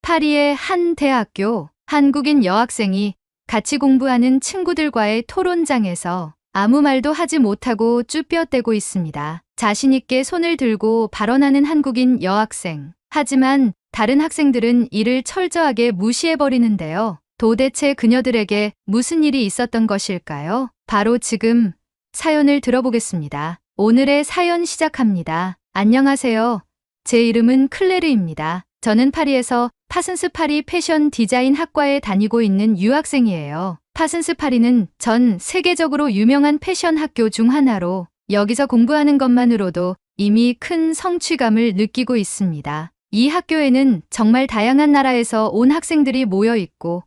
파리의 한 대학교, 한국인 여학생이 같이 공부하는 친구들과의 토론장에서 아무 말도 하지 못하고 쭈뼛대고 있습니다. 자신있게 손을 들고 발언하는 한국인 여학생. 하지만 다른 학생들은 이를 철저하게 무시해버리는데요. 도대체 그녀들에게 무슨 일이 있었던 것일까요? 바로 지금 사연을 들어보겠습니다. 오늘의 사연 시작합니다. 안녕하세요. 제 이름은 클레르입니다. 저는 파리에서 파슨스 파리 패션 디자인 학과에 다니고 있는 유학생이에요. 파슨스 파리는 전 세계적으로 유명한 패션 학교 중 하나로 여기서 공부하는 것만으로도 이미 큰 성취감을 느끼고 있습니다. 이 학교에는 정말 다양한 나라에서 온 학생들이 모여 있고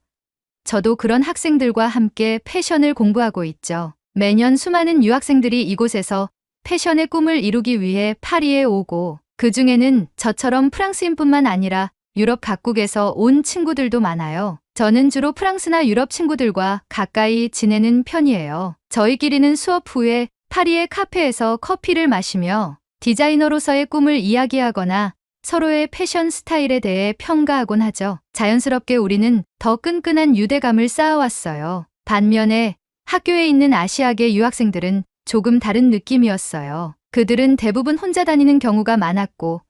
저도 그런 학생들과 함께 패션을 공부하고 있죠. 매년 수많은 유학생들이 이곳에서 패션의 꿈을 이루기 위해 파리에 오고 그 중에는 저처럼 프랑스인뿐만 아니라 유럽 각국에서 온 친구들도 많아요. 저는 주로 프랑스나 유럽 친구들과 가까이 지내는 편이에요. 저희끼리는 수업 후에 파리의 카페에서 커피를 마시며 디자이너로서의 꿈을 이야기하거나 서로의 패션 스타일에 대해 평가하곤 하죠. 자연스럽게 우리는 더 끈끈한 유대감을 쌓아왔어요. 반면에 학교에 있는 아시아계 유학생들은 조금 다른 느낌이었어요. 그들은 대부분 혼자 다니는 경우가 많았고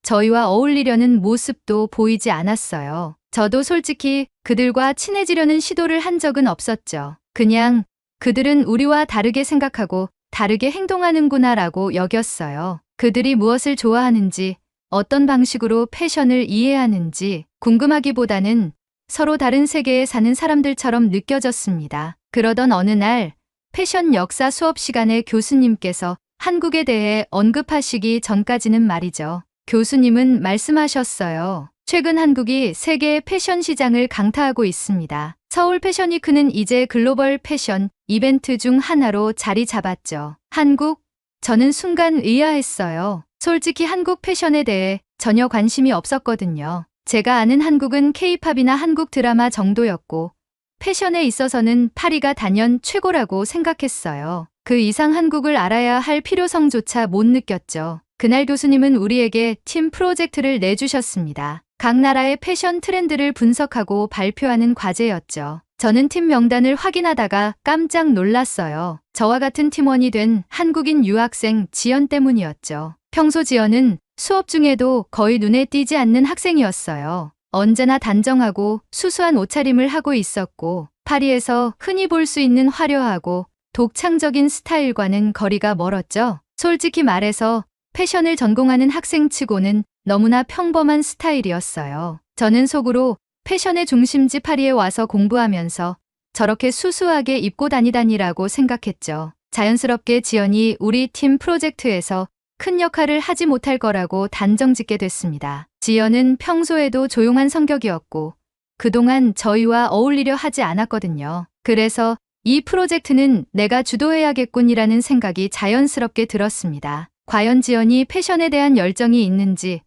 저희와 어울리려는 모습도 보이지 않았어요. 저도 솔직히 그들과 친해지려는 시도를 한 적은 없었죠. 그냥 그들은 우리와 다르게 생각하고 다르게 행동하는구나라고 여겼어요. 그들이 무엇을 좋아하는지, 어떤 방식으로 패션을 이해하는지 궁금하기보다는 서로 다른 세계에 사는 사람들처럼 느껴졌습니다. 그러던 어느 날 패션 역사 수업 시간에 교수님께서 한국에 대해 언급하시기 전까지는 말이죠. 교수님은 말씀하셨어요. 최근 한국이 세계 패션 시장을 강타하고 있습니다. 서울 패션위크는 이제 글로벌 패션 이벤트 중 하나로 자리 잡았죠. 한국? 저는 순간 의아했어요. 솔직히 한국 패션에 대해 전혀 관심이 없었거든요. 제가 아는 한국은 K-팝이나 한국 드라마 정도였고 패션에 있어서는 파리가 단연 최고라고 생각했어요. 그 이상 한국을 알아야 할 필요성조차 못 느꼈죠. 그날 교수님은 우리에게 팀 프로젝트를 내주셨습니다. 각 나라의 패션 트렌드를 분석하고 발표하는 과제였죠. 저는 팀 명단을 확인하다가 깜짝 놀랐어요. 저와 같은 팀원이 된 한국인 유학생 지연 때문이었죠. 평소 지연은 수업 중에도 거의 눈에 띄지 않는 학생이었어요. 언제나 단정하고 수수한 옷차림을 하고 있었고 파리에서 흔히 볼 수 있는 화려하고 독창적인 스타일과는 거리가 멀었죠. 솔직히 말해서 패션을 전공하는 학생치고는 너무나 평범한 스타일이었어요. 저는 속으로 패션의 중심지 파리에 와서 공부하면서 저렇게 수수하게 입고 다니다니라고 생각했죠. 자연스럽게 지연이 우리 팀 프로젝트에서 큰 역할을 하지 못할 거라고 단정짓게 됐습니다. 지연은 평소에도 조용한 성격이었고 그동안 저희와 어울리려 하지 않았거든요. 그래서 이 프로젝트는 내가 주도해야겠군이라는 생각이 자연스럽게 들었습니다. 과연 지연이 패션에 대한 열정이 있는지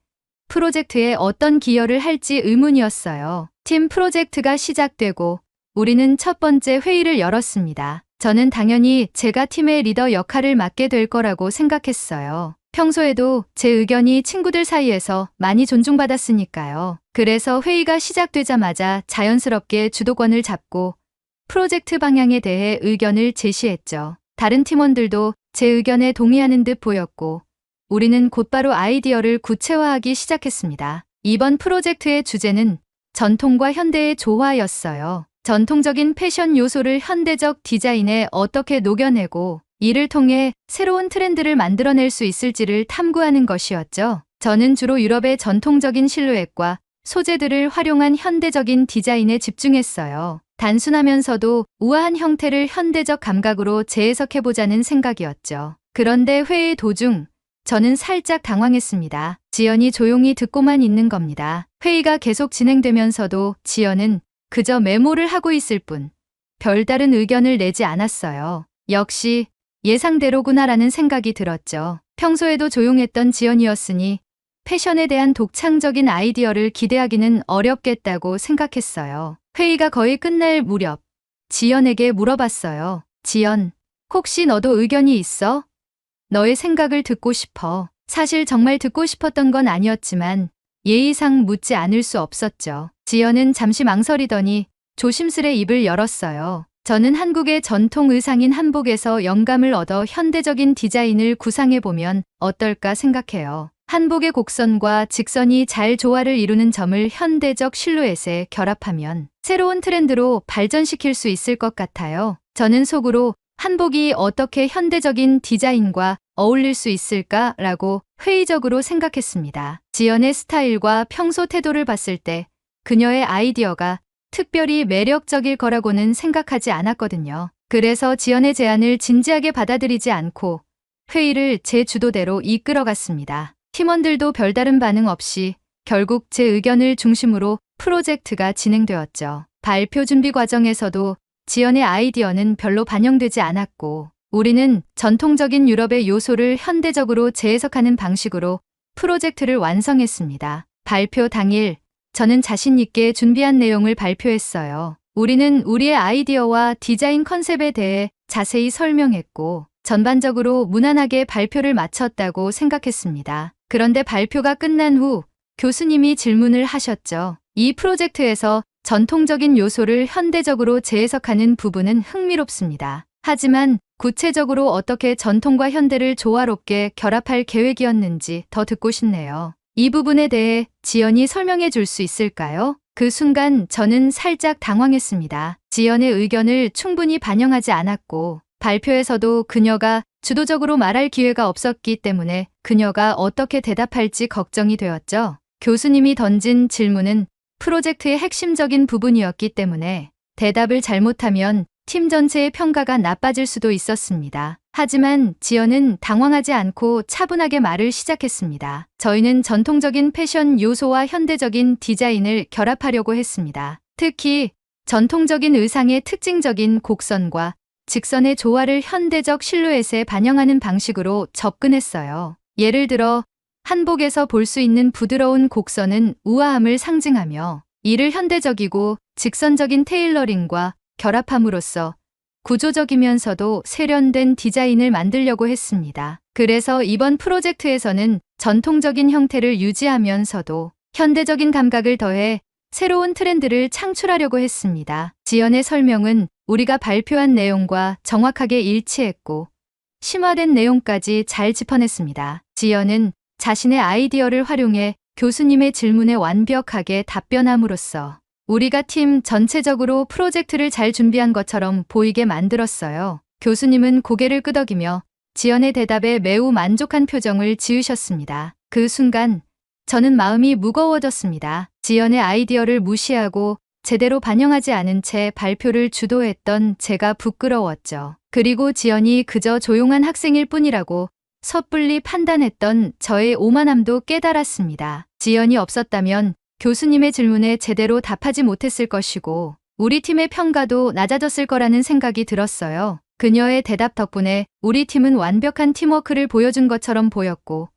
프로젝트에 어떤 기여를 할지 의문이었어요. 팀 프로젝트가 시작되고 우리는 첫 번째 회의를 열었습니다. 저는 당연히 제가 팀의 리더 역할을 맡게 될 거라고 생각했어요. 평소에도 제 의견이 친구들 사이에서 많이 존중받았으니까요. 그래서 회의가 시작되자마자 자연스럽게 주도권을 잡고 프로젝트 방향에 대해 의견을 제시했죠. 다른 팀원들도 제 의견에 동의하는 듯 보였고 우리는 곧바로 아이디어를 구체화하기 시작했습니다. 이번 프로젝트의 주제는 전통과 현대의 조화였어요. 전통적인 패션 요소를 현대적 디자인에 어떻게 녹여내고 이를 통해 새로운 트렌드를 만들어낼 수 있을지를 탐구하는 것이었죠. 저는 주로 유럽의 전통적인 실루엣과 소재들을 활용한 현대적인 디자인에 집중했어요. 단순하면서도 우아한 형태를 현대적 감각으로 재해석해보자는 생각이었죠. 그런데 회의 도중 저는 살짝 당황했습니다. 지연이 조용히 듣고만 있는 겁니다. 회의가 계속 진행되면서도 지연은 그저 메모를 하고 있을 뿐 별다른 의견을 내지 않았어요. 역시 예상대로구나라는 생각이 들었죠. 평소에도 조용했던 지연이었으니 패션에 대한 독창적인 아이디어를 기대하기는 어렵겠다고 생각했어요. 회의가 거의 끝날 무렵 지연에게 물어봤어요. 지연, 혹시 너도 의견이 있어? 너의 생각을 듣고 싶어. 사실 정말 듣고 싶었던 건 아니었지만 예의상 묻지 않을 수 없었죠. 지연은 잠시 망설이더니 조심스레 입을 열었어요. 저는 한국의 전통 의상인 한복에서 영감을 얻어 현대적인 디자인을 구상해보면 어떨까 생각해요. 한복의 곡선과 직선이 잘 조화를 이루는 점을 현대적 실루엣에 결합하면 새로운 트렌드로 발전시킬 수 있을 것 같아요. 저는 속으로 한복이 어떻게 현대적인 디자인과 어울릴 수 있을까라고 회의적으로 생각했습니다. 지연의 스타일과 평소 태도를 봤을 때 그녀의 아이디어가 특별히 매력적일 거라고는 생각하지 않았거든요. 그래서 지연의 제안을 진지하게 받아들이지 않고 회의를 제 주도대로 이끌어갔습니다. 팀원들도 별다른 반응 없이 결국 제 의견을 중심으로 프로젝트가 진행되었죠. 발표 준비 과정에서도 지연의 아이디어는 별로 반영되지 않았고 우리는 전통적인 유럽의 요소를 현대적으로 재해석하는 방식으로 프로젝트를 완성했습니다. 발표 당일 저는 자신 있게 준비한 내용을 발표했어요. 우리는 우리의 아이디어와 디자인 컨셉에 대해 자세히 설명했고 전반적으로 무난하게 발표를 마쳤다고 생각했습니다. 그런데 발표가 끝난 후 교수님이 질문을 하셨죠. 이 프로젝트에서 전통적인 요소를 현대적으로 재해석하는 부분은 흥미롭습니다. 하지만 구체적으로 어떻게 전통과 현대를 조화롭게 결합할 계획이었는지 더 듣고 싶네요. 이 부분에 대해 지연이 설명해 줄 수 있을까요? 그 순간 저는 살짝 당황했습니다. 지연의 의견을 충분히 반영하지 않았고 발표에서도 그녀가 주도적으로 말할 기회가 없었기 때문에 그녀가 어떻게 대답할지 걱정이 되었죠. 교수님이 던진 질문은 프로젝트의 핵심적인 부분이었기 때문에 대답을 잘못하면 팀 전체의 평가가 나빠질 수도 있었습니다. 하지만 지연은 당황하지 않고 차분하게 말을 시작했습니다. 저희는 전통적인 패션 요소와 현대적인 디자인을 결합하려고 했습니다. 특히 전통적인 의상의 특징적인 곡선과 직선의 조화를 현대적 실루엣에 반영하는 방식으로 접근했어요. 예를 들어 한복에서 볼 수 있는 부드러운 곡선은 우아함을 상징하며 이를 현대적이고 직선적인 테일러링과 결합함으로써 구조적이면서도 세련된 디자인을 만들려고 했습니다. 그래서 이번 프로젝트에서는 전통적인 형태를 유지하면서도 현대적인 감각을 더해 새로운 트렌드를 창출하려고 했습니다. 지연의 설명은 우리가 발표한 내용과 정확하게 일치했고 심화된 내용까지 잘 짚어냈습니다. 지연은 자신의 아이디어를 활용해 교수님의 질문에 완벽하게 답변함으로써 우리가 팀 전체적으로 프로젝트를 잘 준비한 것처럼 보이게 만들었어요. 교수님은 고개를 끄덕이며 지연의 대답에 매우 만족한 표정을 지으셨습니다. 그 순간 저는 마음이 무거워졌습니다. 지연의 아이디어를 무시하고 제대로 반영하지 않은 채 발표를 주도했던 제가 부끄러웠죠. 그리고 지연이 그저 조용한 학생일 뿐이라고 섣불리 판단했던 저의 오만함도 깨달았습니다. 지연이 없었다면 교수님의 질문에 제대로 답하지 못했을 것이고 우리 팀의 평가도 낮아졌을 거라는 생각이 들었어요. 그녀의 대답 덕분에 우리 팀은 완벽한 팀워크를 보여준 것처럼 보였고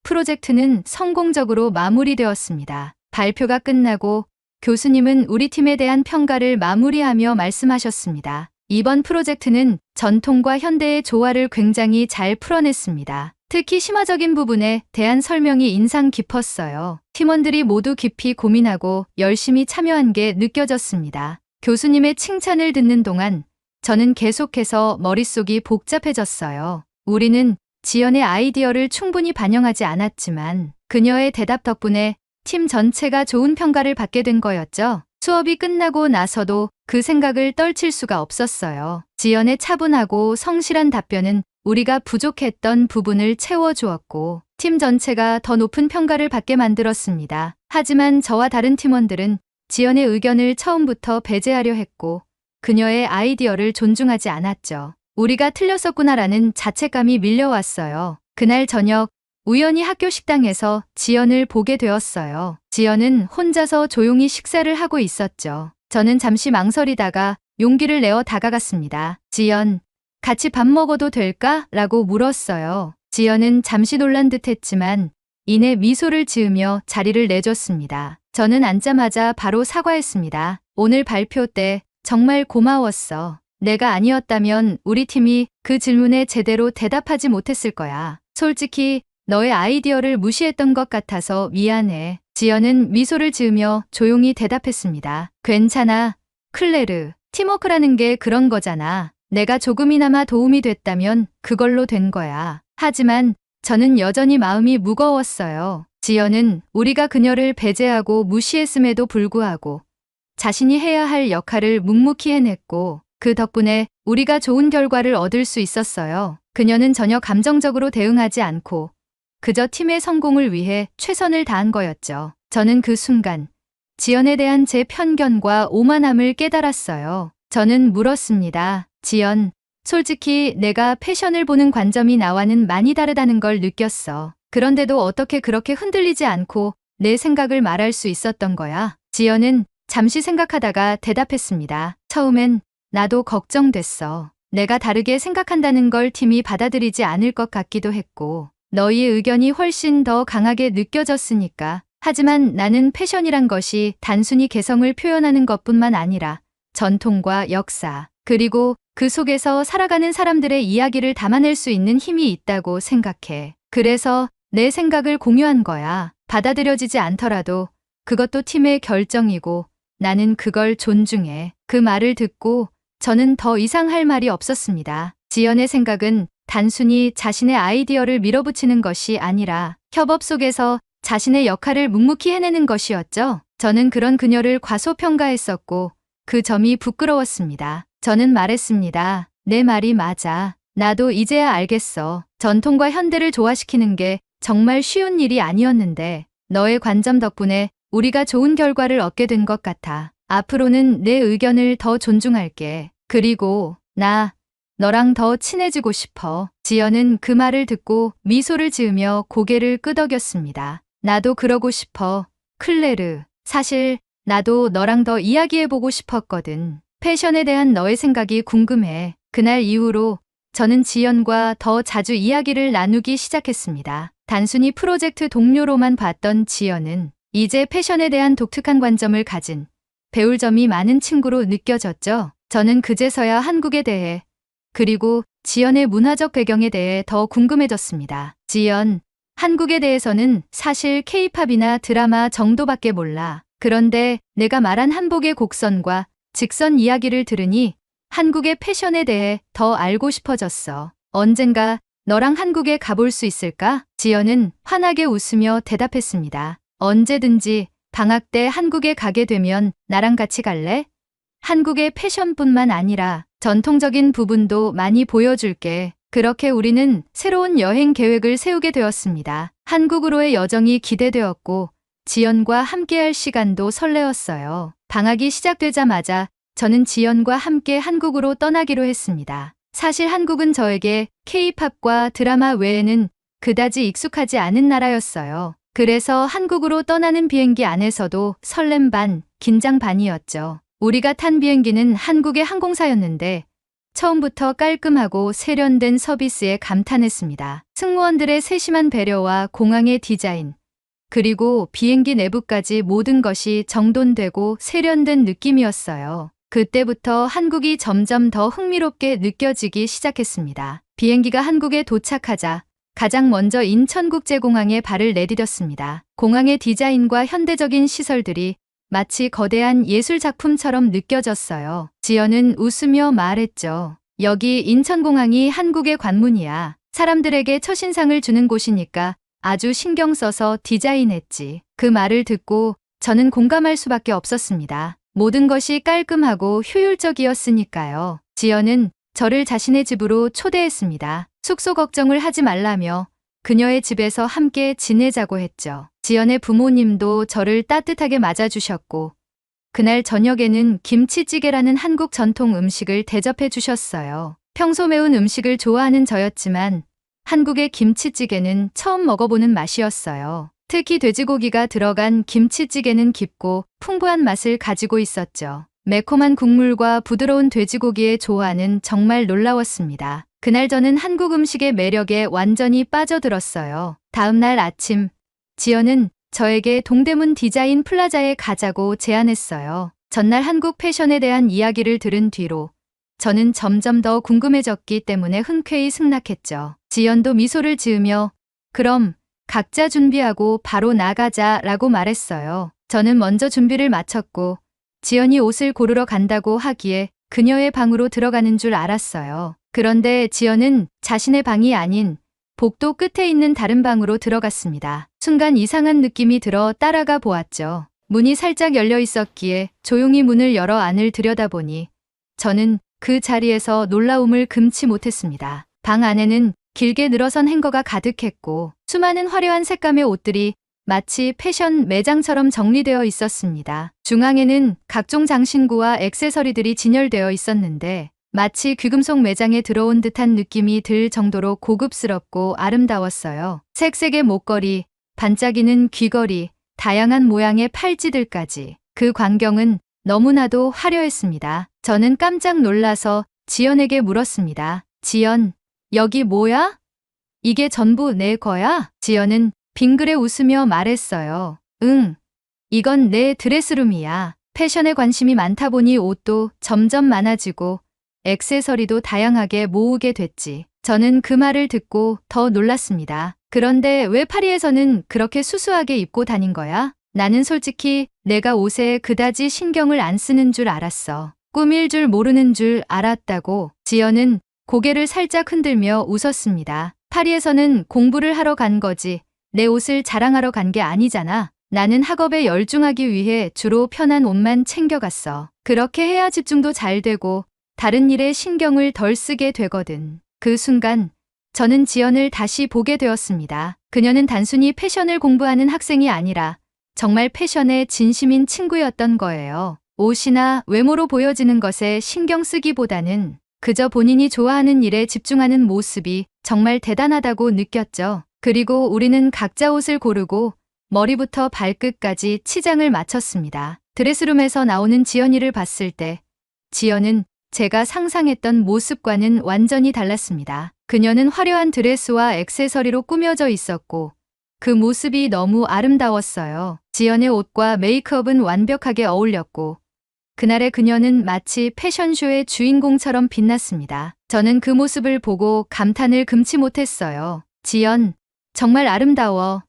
프로젝트는 성공적으로 마무리되었습니다. 발표가 끝나고 교수님은 우리 팀에 대한 평가를 마무리하며 말씀하셨습니다. 이번 프로젝트는 전통과 현대의 조화를 굉장히 잘 풀어냈습니다. 특히 심화적인 부분에 대한 설명이 인상 깊었어요. 팀원들이 모두 깊이 고민하고 열심히 참여한 게 느껴졌습니다. 교수님의 칭찬을 듣는 동안 저는 계속해서 머릿속이 복잡해졌어요. 우리는 지연의 아이디어를 충분히 반영하지 않았지만 그녀의 대답 덕분에 팀 전체가 좋은 평가를 받게 된 거였죠. 수업이 끝나고 나서도 그 생각을 떨칠 수가 없었어요. 지연의 차분하고 성실한 답변은 우리가 부족했던 부분을 채워주었고 팀 전체가 더 높은 평가를 받게 만들었습니다. 하지만 저와 다른 팀원들은 지연의 의견을 처음부터 배제하려 했고 그녀의 아이디어를 존중하지 않았죠. 우리가 틀렸었구나라는 자책감이 밀려왔어요. 그날 저녁 우연히 학교 식당에서 지연을 보게 되었어요. 지연은 혼자서 조용히 식사를 하고 있었죠. 저는 잠시 망설이다가 용기를 내어 다가갔습니다. 지연, 같이 밥 먹어도 될까? 라고 물었어요. 지연은 잠시 놀란 듯 했지만 이내 미소를 지으며 자리를 내줬습니다. 저는 앉자마자 바로 사과했습니다. 오늘 발표 때 정말 고마웠어. 내가 아니었다면 우리 팀이 그 질문에 제대로 대답하지 못했을 거야. 솔직히 너의 아이디어를 무시했던 것 같아서 미안해. 지연은 미소를 지으며 조용히 대답했습니다. 괜찮아, 클레르. 팀워크라는 게 그런 거잖아. 내가 조금이나마 도움이 됐다면 그걸로 된 거야. 하지만 저는 여전히 마음이 무거웠어요. 지연은 우리가 그녀를 배제하고 무시했음에도 불구하고 자신이 해야 할 역할을 묵묵히 해냈고 그 덕분에 우리가 좋은 결과를 얻을 수 있었어요. 그녀는 전혀 감정적으로 대응하지 않고 그저 팀의 성공을 위해 최선을 다한 거였죠. 저는 그 순간 지연에 대한 제 편견과 오만함을 깨달았어요. 저는 물었습니다. 지연, 솔직히 내가 패션을 보는 관점이 나와는 많이 다르다는 걸 느꼈어. 그런데도 어떻게 그렇게 흔들리지 않고 내 생각을 말할 수 있었던 거야? 지연은 잠시 생각하다가 대답했습니다. 처음엔 나도 걱정됐어. 내가 다르게 생각한다는 걸 팀이 받아들이지 않을 것 같기도 했고, 너희의 의견이 훨씬 더 강하게 느껴졌으니까. 하지만 나는 패션이란 것이 단순히 개성을 표현하는 것뿐만 아니라 전통과 역사, 그리고 그 속에서 살아가는 사람들의 이야기를 담아낼 수 있는 힘이 있다고 생각해. 그래서 내 생각을 공유한 거야. 받아들여지지 않더라도 그것도 팀의 결정이고 나는 그걸 존중해. 그 말을 듣고 저는 더 이상 할 말이 없었습니다. 지연의 생각은 단순히 자신의 아이디어를 밀어붙이는 것이 아니라 협업 속에서 자신의 역할을 묵묵히 해내는 것이었죠. 저는 그런 그녀를 과소평가했었고 그 점이 부끄러웠습니다. 저는 말했습니다. 내 말이 맞아. 나도 이제야 알겠어. 전통과 현대를 조화시키는 게 정말 쉬운 일이 아니었는데 너의 관점 덕분에 우리가 좋은 결과를 얻게 된 것 같아. 앞으로는 내 의견을 더 존중할게. 그리고 너랑 더 친해지고 싶어. 지연은 그 말을 듣고 미소를 지으며 고개를 끄덕였습니다. 나도 그러고 싶어. 클레르. 사실 나도 너랑 더 이야기해보고 싶었거든. 패션에 대한 너의 생각이 궁금해. 그날 이후로 저는 지연과 더 자주 이야기를 나누기 시작했습니다. 단순히 프로젝트 동료로만 봤던 지연은 이제 패션에 대한 독특한 관점을 가진 배울 점이 많은 친구로 느껴졌죠. 저는 그제서야 한국에 대해 그리고 지연의 문화적 배경에 대해 더 궁금해졌습니다. 지연, 한국에 대해서는 사실 K-팝이나 드라마 정도밖에 몰라. 그런데 내가 말한 한복의 곡선과 직선 이야기를 들으니 한국의 패션에 대해 더 알고 싶어졌어. 언젠가 너랑 한국에 가볼 수 있을까? 지연은 환하게 웃으며 대답했습니다. 언제든지 방학 때 한국에 가게 되면 나랑 같이 갈래? 한국의 패션뿐만 아니라 전통적인 부분도 많이 보여줄게. 그렇게 우리는 새로운 여행 계획을 세우게 되었습니다. 한국으로의 여정이 기대되었고 지연과 함께할 시간도 설레었어요. 방학이 시작되자마자 저는 지연과 함께 한국으로 떠나기로 했습니다. 사실 한국은 저에게 K-팝과 드라마 외에는 그다지 익숙하지 않은 나라였어요. 그래서 한국으로 떠나는 비행기 안에서도 설렘 반, 긴장 반이었죠. 우리가 탄 비행기는 한국의 항공사였는데 처음부터 깔끔하고 세련된 서비스에 감탄했습니다. 승무원들의 세심한 배려와 공항의 디자인, 그리고 비행기 내부까지 모든 것이 정돈되고 세련된 느낌이었어요. 그때부터 한국이 점점 더 흥미롭게 느껴지기 시작했습니다. 비행기가 한국에 도착하자 가장 먼저 인천국제공항에 발을 내디뎠습니다. 공항의 디자인과 현대적인 시설들이 마치 거대한 예술 작품처럼 느껴졌어요. 지연은 웃으며 말했죠. 여기 인천공항이 한국의 관문이야. 사람들에게 첫인상을 주는 곳이니까 아주 신경 써서 디자인했지. 그 말을 듣고 저는 공감할 수밖에 없었습니다. 모든 것이 깔끔하고 효율적이었으니까요. 지연은 저를 자신의 집으로 초대했습니다. 숙소 걱정을 하지 말라며 그녀의 집에서 함께 지내자고 했죠. 지연의 부모님도 저를 따뜻하게 맞아주셨고 그날 저녁에는 김치찌개라는 한국 전통 음식을 대접해 주셨어요. 평소 매운 음식을 좋아하는 저였지만 한국의 김치찌개는 처음 먹어보는 맛이었어요. 특히 돼지고기가 들어간 김치찌개는 깊고 풍부한 맛을 가지고 있었죠. 매콤한 국물과 부드러운 돼지고기의 조화는 정말 놀라웠습니다. 그날 저는 한국 음식의 매력에 완전히 빠져들었어요. 다음 날 아침, 지연은 저에게 동대문 디자인 플라자에 가자고 제안했어요. 전날 한국 패션에 대한 이야기를 들은 뒤로 저는 점점 더 궁금해졌기 때문에 흔쾌히 승낙했죠. 지연도 미소를 지으며 그럼 각자 준비하고 바로 나가자라고 말했어요. 저는 먼저 준비를 마쳤고 지연이 옷을 고르러 간다고 하기에 그녀의 방으로 들어가는 줄 알았어요. 그런데 지연은 자신의 방이 아닌 복도 끝에 있는 다른 방으로 들어갔습니다. 순간 이상한 느낌이 들어 따라가 보았죠. 문이 살짝 열려 있었기에 조용히 문을 열어 안을 들여다보니 저는 그 자리에서 놀라움을 금치 못했습니다. 방 안에는 길게 늘어선 행거가 가득했고 수많은 화려한 색감의 옷들이 마치 패션 매장처럼 정리되어 있었습니다. 중앙에는 각종 장신구와 액세서리들이 진열되어 있었는데 마치 귀금속 매장에 들어온 듯한 느낌이 들 정도로 고급스럽고 아름다웠어요. 색색의 목걸이, 반짝이는 귀걸이, 다양한 모양의 팔찌들까지. 그 광경은 너무나도 화려했습니다. 저는 깜짝 놀라서 지연에게 물었습니다. 지연, 여기 뭐야? 이게 전부 내 거야? 지연은 빙그레 웃으며 말했어요. 응, 이건 내 드레스룸이야. 패션에 관심이 많다 보니 옷도 점점 많아지고 액세서리도 다양하게 모으게 됐지. 저는 그 말을 듣고 더 놀랐습니다. 그런데 왜 파리에서는 그렇게 수수하게 입고 다닌 거야? 나는 솔직히 내가 옷에 그다지 신경을 안 쓰는 줄 알았어. 꾸밀 줄 모르는 줄 알았다고. 지연은 고개를 살짝 흔들며 웃었습니다. 파리에서는 공부를 하러 간 거지. 내 옷을 자랑하러 간 게 아니잖아. 나는 학업에 열중하기 위해 주로 편한 옷만 챙겨갔어. 그렇게 해야 집중도 잘 되고 다른 일에 신경을 덜 쓰게 되거든. 그 순간 저는 지연을 다시 보게 되었습니다. 그녀는 단순히 패션을 공부하는 학생이 아니라 정말 패션에 진심인 친구였던 거예요. 옷이나 외모로 보여지는 것에 신경 쓰기보다는 그저 본인이 좋아하는 일에 집중하는 모습이 정말 대단하다고 느꼈죠. 그리고 우리는 각자 옷을 고르고 머리부터 발끝까지 치장을 마쳤습니다. 드레스룸에서 나오는 지연이를 봤을 때 지연은 제가 상상했던 모습과는 완전히 달랐습니다. 그녀는 화려한 드레스와 액세서리로 꾸며져 있었고 그 모습이 너무 아름다웠어요. 지연의 옷과 메이크업은 완벽하게 어울렸고 그날의 그녀는 마치 패션쇼의 주인공처럼 빛났습니다. 저는 그 모습을 보고 감탄을 금치 못했어요. 지연, 정말 아름다워.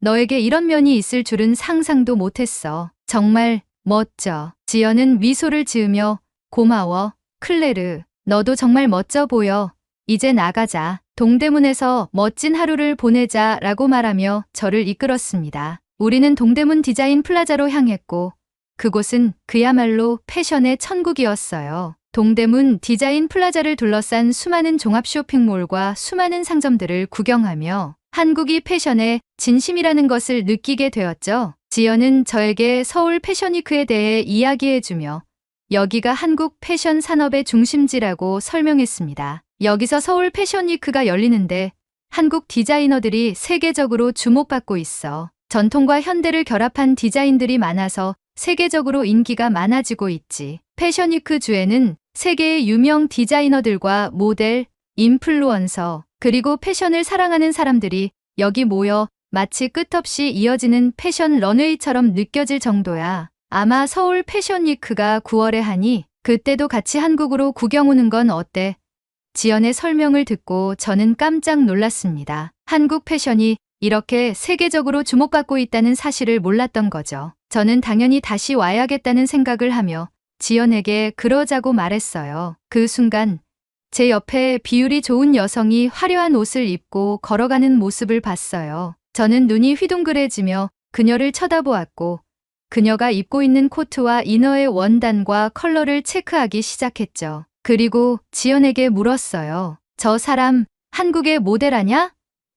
너에게 이런 면이 있을 줄은 상상도 못했어. 정말 멋져. 지연은 미소를 지으며 고마워. 클레르, 너도 정말 멋져 보여. 이제 나가자. 동대문에서 멋진 하루를 보내자 라고 말하며 저를 이끌었습니다. 우리는 동대문 디자인 플라자로 향했고 그곳은 그야말로 패션의 천국이었어요. 동대문 디자인 플라자를 둘러싼 수많은 종합 쇼핑몰과 수많은 상점들을 구경하며 한국이 패션의 진심이라는 것을 느끼게 되었죠. 지연은 저에게 서울 패션위크에 대해 이야기해주며 여기가 한국 패션 산업의 중심지라고 설명했습니다. 여기서 서울 패션위크가 열리는데 한국 디자이너들이 세계적으로 주목받고 있어. 전통과 현대를 결합한 디자인들이 많아서 세계적으로 인기가 많아지고 있지. 패션위크 주에는 세계의 유명 디자이너들과 모델, 인플루언서, 그리고 패션을 사랑하는 사람들이 여기 모여 마치 끝없이 이어지는 패션 런웨이처럼 느껴질 정도야. 아마 서울 패션위크가 9월에 하니 그때도 같이 한국으로 구경 오는 건 어때? 지연의 설명을 듣고 저는 깜짝 놀랐습니다. 한국 패션이 이렇게 세계적으로 주목받고 있다는 사실을 몰랐던 거죠. 저는 당연히 다시 와야겠다는 생각을 하며 지연에게 그러자고 말했어요. 그 순간 제 옆에 비율이 좋은 여성이 화려한 옷을 입고 걸어가는 모습을 봤어요. 저는 눈이 휘둥그레지며 그녀를 쳐다보았고 그녀가 입고 있는 코트와 이너의 원단과 컬러를 체크하기 시작했죠. 그리고 지연에게 물었어요. 저 사람 한국의 모델 아냐?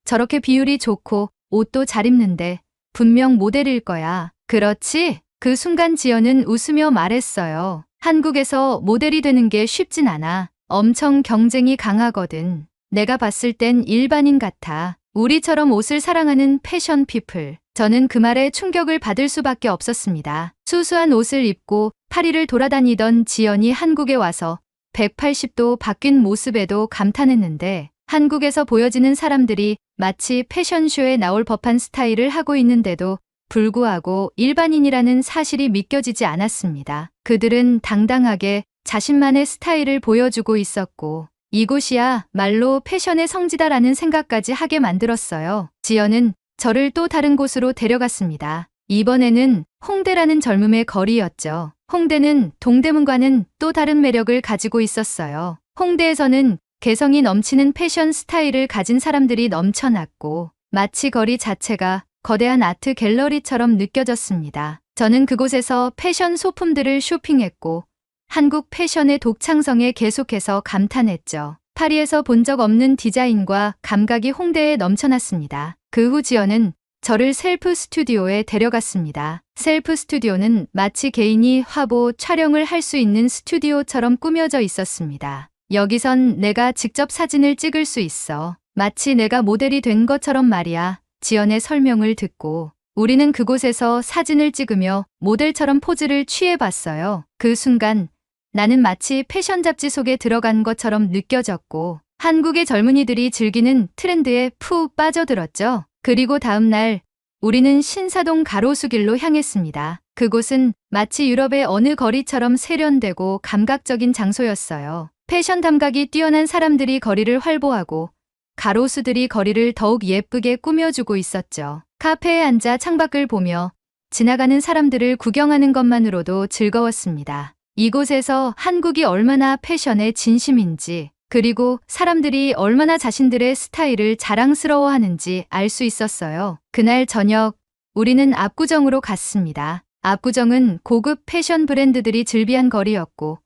저렇게 비율이 좋고 옷도 잘 입는데 분명 모델일 거야. 그렇지? 그 순간 지연은 웃으며 말했어요. 한국에서 모델이 되는 게 쉽진 않아. 엄청 경쟁이 강하거든. 내가 봤을 땐 일반인 같아. 우리처럼 옷을 사랑하는 패션 피플. 저는 그 말에 충격을 받을 수밖에 없었습니다. 수수한 옷을 입고 파리를 돌아다니던 지연이 한국에 와서 180도 바뀐 모습에도 감탄했는데 한국에서 보여지는 사람들이 마치 패션쇼에 나올 법한 스타일을 하고 있는데도 불구하고 일반인이라는 사실이 믿겨지지 않았습니다. 그들은 당당하게 자신만의 스타일을 보여주고 있었고 이곳이야 말로 패션의 성지다라는 생각까지 하게 만들었어요. 지연은 저를 또 다른 곳으로 데려갔습니다. 이번에는 홍대라는 젊음의 거리였죠. 홍대는 동대문과는 또 다른 매력을 가지고 있었어요. 홍대에서는 개성이 넘치는 패션 스타일을 가진 사람들이 넘쳐났고 마치 거리 자체가 거대한 아트 갤러리처럼 느껴졌습니다. 저는 그곳에서 패션 소품들을 쇼핑했고 한국 패션의 독창성에 계속해서 감탄했죠. 파리에서 본 적 없는 디자인과 감각이 홍대에 넘쳐났습니다. 그 후 지연은 저를 셀프 스튜디오에 데려갔습니다. 셀프 스튜디오는 마치 개인이 화보 촬영을 할 수 있는 스튜디오처럼 꾸며져 있었습니다. 여기선 내가 직접 사진을 찍을 수 있어. 마치 내가 모델이 된 것처럼 말이야. 지연의 설명을 듣고 우리는 그곳에서 사진을 찍으며 모델처럼 포즈를 취해봤어요. 그 순간 나는 마치 패션 잡지 속에 들어간 것처럼 느껴졌고 한국의 젊은이들이 즐기는 트렌드에 푹 빠져들었죠. 그리고 다음 날 우리는 신사동 가로수길로 향했습니다. 그곳은 마치 유럽의 어느 거리처럼 세련되고 감각적인 장소였어요. 패션 감각이 뛰어난 사람들이 거리를 활보하고 가로수들이 거리를 더욱 예쁘게 꾸며주고 있었죠. 카페에 앉아 창밖을 보며 지나가는 사람들을 구경하는 것만으로도 즐거웠습니다. 이곳에서 한국이 얼마나 패션에 진심인지 그리고 사람들이 얼마나 자신들의 스타일을 자랑스러워하는지 알 수 있었어요. 그날 저녁 우리는 압구정으로 갔습니다. 압구정은 고급 패션 브랜드들이 즐비한 거리였고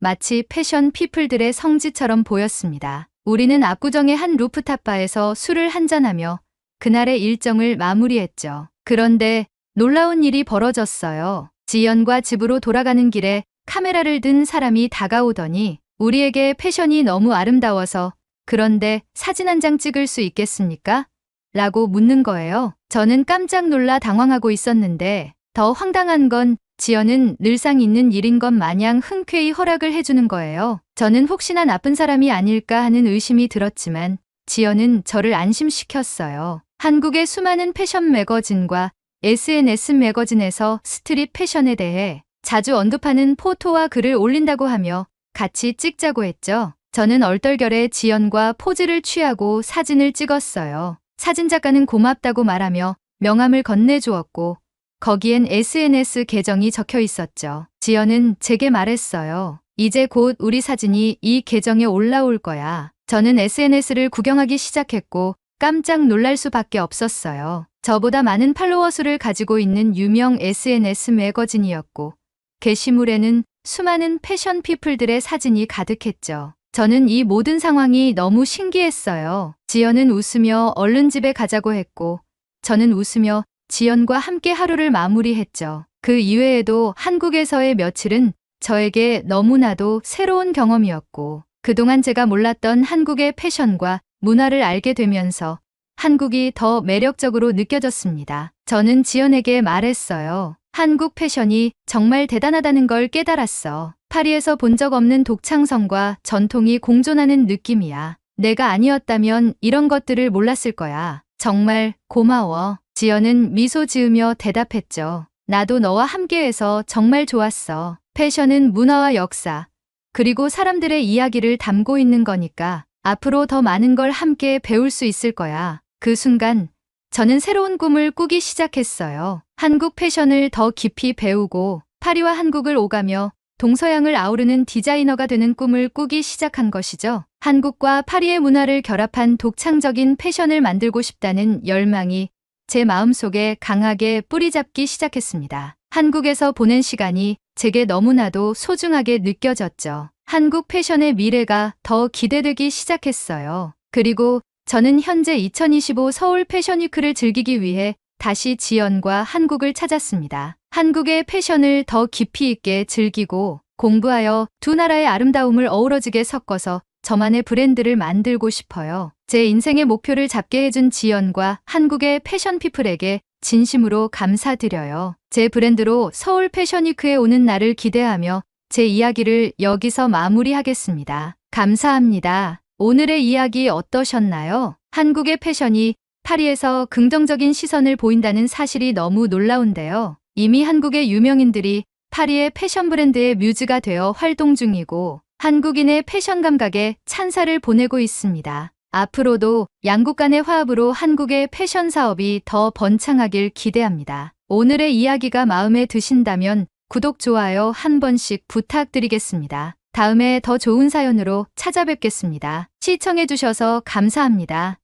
마치 패션 피플들의 성지처럼 보였습니다. 우리는 압구정의 한 루프탑 바에서 술을 한잔하며 그날의 일정을 마무리했죠. 그런데 놀라운 일이 벌어졌어요. 지연과 집으로 돌아가는 길에 카메라를 든 사람이 다가오더니 우리에게 패션이 너무 아름다워서 그런데 사진 한 장 찍을 수 있겠습니까? 라고 묻는 거예요. 저는 깜짝 놀라 당황하고 있었는데 더 황당한 건 지연은 늘상 있는 일인 것 마냥 흔쾌히 허락을 해주는 거예요. 저는 혹시나 나쁜 사람이 아닐까 하는 의심이 들었지만 지연은 저를 안심시켰어요. 한국의 수많은 패션 매거진과 SNS 매거진에서 스트릿 패션에 대해 자주 언급하는 포토와 글을 올린다고 하며 같이 찍자고 했죠. 저는 얼떨결에 지연과 포즈를 취하고 사진을 찍었어요. 사진작가는 고맙다고 말하며 명함을 건네주었고 거기엔 SNS 계정이 적혀 있었죠. 지연은 제게 말했어요. 이제 곧 우리 사진이 이 계정에 올라올 거야. 저는 SNS를 구경하기 시작했고 깜짝 놀랄 수밖에 없었어요. 저보다 많은 팔로워 수를 가지고 있는 유명 SNS 매거진이었고 게시물에는 수많은 패션 피플들의 사진이 가득했죠. 저는 이 모든 상황이 너무 신기했어요. 지연은 웃으며 얼른 집에 가자고 했고 저는 웃으며 지연과 함께 하루를 마무리했죠. 그 이외에도 한국에서의 며칠은 저에게 너무나도 새로운 경험이었고 그동안 제가 몰랐던 한국의 패션과 문화를 알게 되면서 한국이 더 매력적으로 느껴졌습니다. 저는 지연에게 말했어요. 한국 패션이 정말 대단하다는 걸 깨달았어. 파리에서 본 적 없는 독창성과 전통이 공존하는 느낌이야. 내가 아니었다면 이런 것들을 몰랐을 거야. 정말 고마워. 지연은 미소 지으며 대답했죠. 나도 너와 함께해서 정말 좋았어. 패션은 문화와 역사, 그리고 사람들의 이야기를 담고 있는 거니까 앞으로 더 많은 걸 함께 배울 수 있을 거야. 그 순간 저는 새로운 꿈을 꾸기 시작했어요. 한국 패션을 더 깊이 배우고 파리와 한국을 오가며 동서양을 아우르는 디자이너가 되는 꿈을 꾸기 시작한 것이죠. 한국과 파리의 문화를 결합한 독창적인 패션을 만들고 싶다는 열망이 제 마음속에 강하게 뿌리 잡기 시작했습니다. 한국에서 보낸 시간이 제게 너무나도 소중하게 느껴졌죠. 한국 패션의 미래가 더 기대되기 시작했어요. 그리고 저는 현재 2025 서울 패션위크를 즐기기 위해 다시 지연과 한국을 찾았습니다. 한국의 패션을 더 깊이 있게 즐기고 공부하여 두 나라의 아름다움을 어우러지게 섞어서 저만의 브랜드를 만들고 싶어요. 제 인생의 목표를 잡게 해준 지연과 한국의 패션 피플에게 진심으로 감사드려요. 제 브랜드로 서울 패션위크에 오는 날을 기대하며 제 이야기를 여기서 마무리하겠습니다. 감사합니다. 오늘의 이야기 어떠셨나요? 한국의 패션이 파리에서 긍정적인 시선을 보인다는 사실이 너무 놀라운데요. 이미 한국의 유명인들이 파리의 패션 브랜드의 뮤즈가 되어 활동 중이고 한국인의 패션 감각에 찬사를 보내고 있습니다. 앞으로도 양국 간의 화합으로 한국의 패션 사업이 더 번창하길 기대합니다. 오늘의 이야기가 마음에 드신다면 구독, 좋아요 한 번씩 부탁드리겠습니다. 다음에 더 좋은 사연으로 찾아뵙겠습니다. 시청해주셔서 감사합니다.